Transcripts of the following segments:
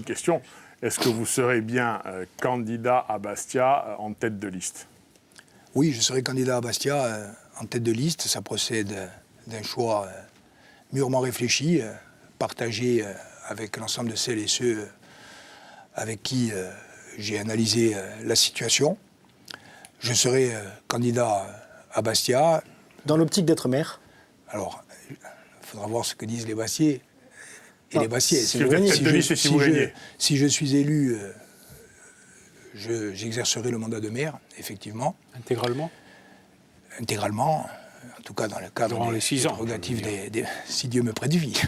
une question. Est-ce que vous serez bien candidat à Bastia en tête de liste? Oui, je serai candidat à Bastia en tête de liste. Ça procède d'un choix mûrement réfléchi, partagé avec l'ensemble de celles et ceux avec qui j'ai analysé la situation. Je serai candidat à Bastia. Dans l'optique d'être maire? Alors, il faudra voir ce que disent les Bastiais. Et les Bastiais, si je suis élu, j'exercerai le mandat de maire, effectivement. Intégralement? Intégralement, en tout cas dans le cadre des 6 ans, prérogatives si Dieu me prête vie.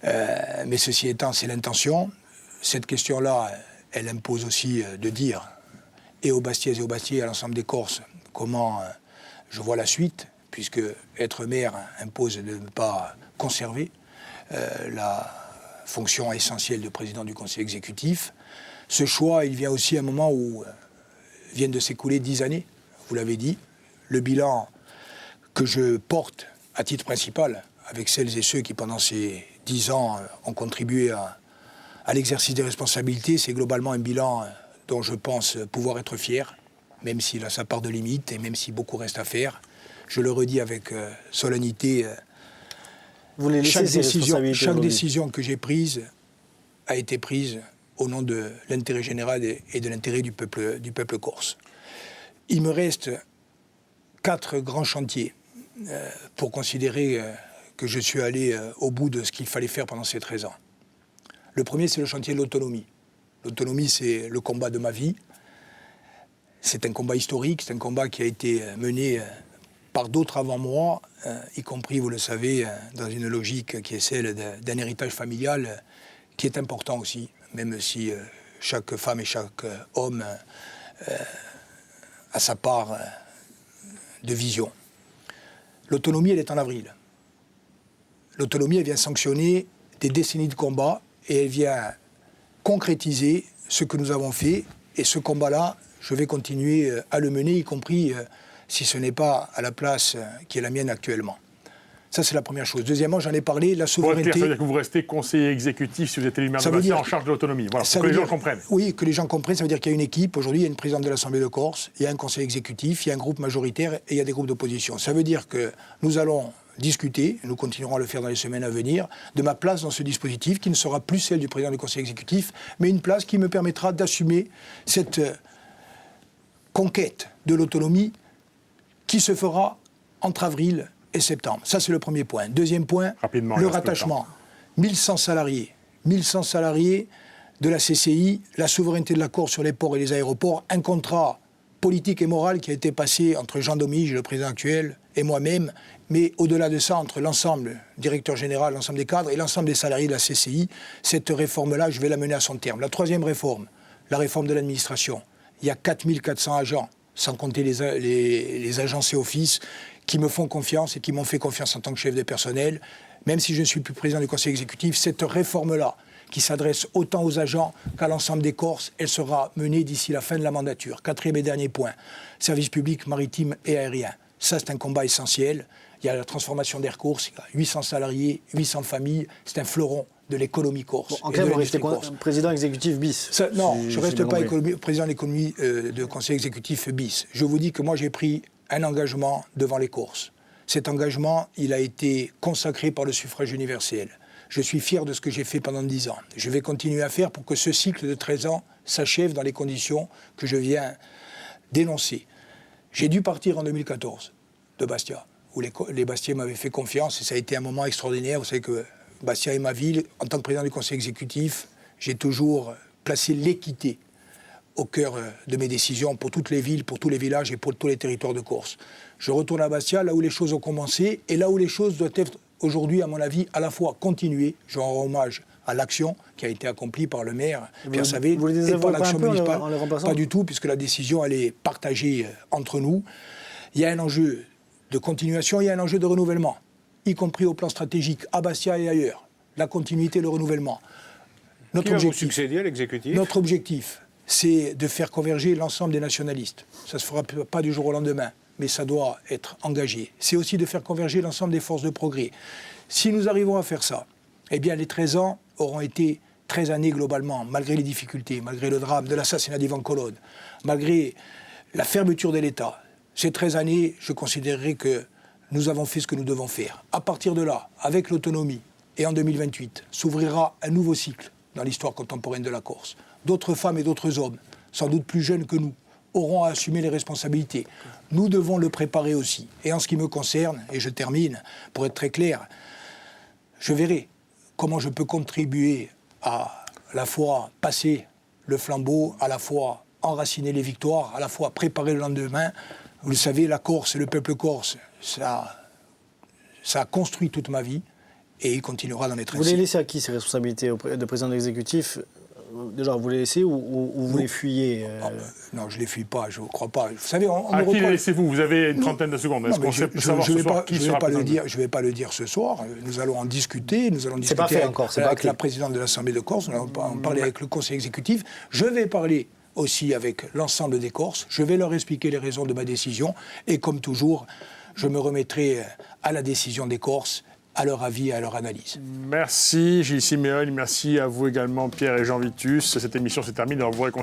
Mais ceci étant, c'est l'intention. Cette question-là, elle impose aussi de dire, et aux Bastiaises et aux Bastiais, à l'ensemble des Corses, comment je vois la suite, puisque être maire impose de ne pas conserver la fonction essentielle de président du conseil exécutif. Ce choix, il vient aussi à un moment où viennent de s'écouler 10 années, vous l'avez dit. Le bilan que je porte à titre principal, avec celles et ceux qui, pendant ces 10 ans, ont contribué à l'exercice des responsabilités, c'est globalement un bilan dont je pense pouvoir être fier, même s'il a sa part de limite et même si beaucoup reste à faire. Je le redis avec solennité. Chaque décision que j'ai prise a été prise au nom de l'intérêt général et de l'intérêt du peuple corse. Il me reste 4 grands chantiers pour considérer que je suis allé au bout de ce qu'il fallait faire pendant ces 13 ans. Le premier, c'est le chantier de l'autonomie. L'autonomie, c'est le combat de ma vie. C'est un combat historique, c'est un combat qui a été mené par d'autres avant moi, y compris, vous le savez, dans une logique qui est celle d'un héritage familial qui est important aussi, même si chaque femme et chaque homme a sa part de vision. L'autonomie, elle est en avril. L'autonomie, elle vient sanctionner des décennies de combat et elle vient concrétiser ce que nous avons fait. Et ce combat-là, je vais continuer à le mener, y compris si ce n'est pas à la place qui est la mienne actuellement. Ça, c'est la première chose. Deuxièmement, j'en ai parlé, la souveraineté... Ça veut dire que vous restez conseiller exécutif si vous êtes élu maire de Bastia en charge de l'autonomie. Voilà, pour que les gens comprennent. Oui, que les gens comprennent, ça veut dire qu'il y a une équipe. Aujourd'hui, il y a une présidente de l'Assemblée de Corse, il y a un conseil exécutif, il y a un groupe majoritaire et il y a des groupes d'opposition. Ça veut dire que nous allons discuter, nous continuerons à le faire dans les semaines à venir, de ma place dans ce dispositif qui ne sera plus celle du président du conseil exécutif, mais une place qui me permettra d'assumer cette conquête de l'autonomie qui se fera entre avril et septembre. Ça, c'est le premier point. Deuxième point, le rattachement. 1100 salariés. 1100 salariés de la CCI, la souveraineté de la Corse sur les ports et les aéroports, un contrat politique et moral qui a été passé entre Jean Domige, le président actuel, et moi-même, mais au-delà de ça, entre l'ensemble, directeur général, l'ensemble des cadres et l'ensemble des salariés de la CCI, cette réforme-là, je vais la mener à son terme. La troisième réforme, la réforme de l'administration. Il y a 4400 agents, sans compter les agences et offices, qui me font confiance et qui m'ont fait confiance en tant que chef de personnel. Même si je ne suis plus président du conseil exécutif, cette réforme-là, qui s'adresse autant aux agents qu'à l'ensemble des Corses, elle sera menée d'ici la fin de la mandature. Quatrième et dernier point, service public maritime et aérien. Ça, c'est un combat essentiel. Il y a la transformation d'Air Corse, il y a 800 salariés, 800 familles. C'est un fleuron de l'économie corse. Bon, en clair, vous restez président exécutif bis. Ça, non, je ne reste pas président de conseil exécutif bis. Je vous dis que moi, j'ai pris un engagement devant les Corses. Cet engagement, il a été consacré par le suffrage universel. Je suis fier de ce que j'ai fait pendant 10 ans. Je vais continuer à faire pour que ce cycle de 13 ans s'achève dans les conditions que je viens d'énoncer. J'ai dû partir en 2014 de Bastia, où les Bastiais m'avaient fait confiance et ça a été un moment extraordinaire. Vous savez que Bastia est ma ville. En tant que président du conseil exécutif, j'ai toujours placé l'équité au cœur de mes décisions pour toutes les villes, pour tous les villages et pour tous les territoires de Corse. Je retourne à Bastia, là où les choses ont commencé et là où les choses doivent être aujourd'hui, à mon avis, à la fois continuer. Je rends hommage à l'action qui a été accomplie par le maire Pierre Savé et par l'action municipale. Pas du tout, puisque la décision, elle est partagée entre nous. Il y a un enjeu de continuation, il y a un enjeu de renouvellement, y compris au plan stratégique, à Bastia et ailleurs. La continuité, le renouvellement. Qui va vous succéder à l'exécutif ? Notre objectif, c'est de faire converger l'ensemble des nationalistes. Ça ne se fera pas du jour au lendemain, mais ça doit être engagé. C'est aussi de faire converger l'ensemble des forces de progrès. Si nous arrivons à faire ça, eh bien les 13 ans auront été 13 années globalement, malgré les difficultés, malgré le drame de l'assassinat d'Ivan Colonne, malgré la fermeture de l'État, ces 13 années, je considérerais que nous avons fait ce que nous devons faire. À partir de là, avec l'autonomie, et en 2028, s'ouvrira un nouveau cycle dans l'histoire contemporaine de la Corse. D'autres femmes et d'autres hommes, sans doute plus jeunes que nous, auront à assumer les responsabilités. Nous devons le préparer aussi. Et en ce qui me concerne, et je termine, pour être très clair, je verrai comment je peux contribuer à la fois passer le flambeau, à la fois enraciner les victoires, à la fois préparer le lendemain. Vous le savez, la Corse et le peuple corse, ça a construit toute ma vie et il continuera d'en être ainsi. Vous les laissez à qui ces responsabilités de président de l'exécutif? Déjà, vous les laissez ou vous les fuyez Non, je ne les fuis pas, je ne crois pas. Vous savez, à qui les laissez-vous? Vous avez une trentaine de secondes. Est-ce qu'on sait savoir ce soir qui sera président? Je ne vais pas le dire ce soir. Nous allons en discuter. Nous allons discuter pas fait encore, c'est avec pas la présidente de l'Assemblée de Corse. Nous allons en parler avec le Conseil exécutif. Je vais parler aussi avec l'ensemble des Corses. Je vais leur expliquer les raisons de ma décision. Et comme toujours, je me remettrai à la décision des Corses, à leur avis et à leur analyse. Merci Gilles Siméon, merci à vous également Pierre et Jean Vitus. Cette émission se termine. Vous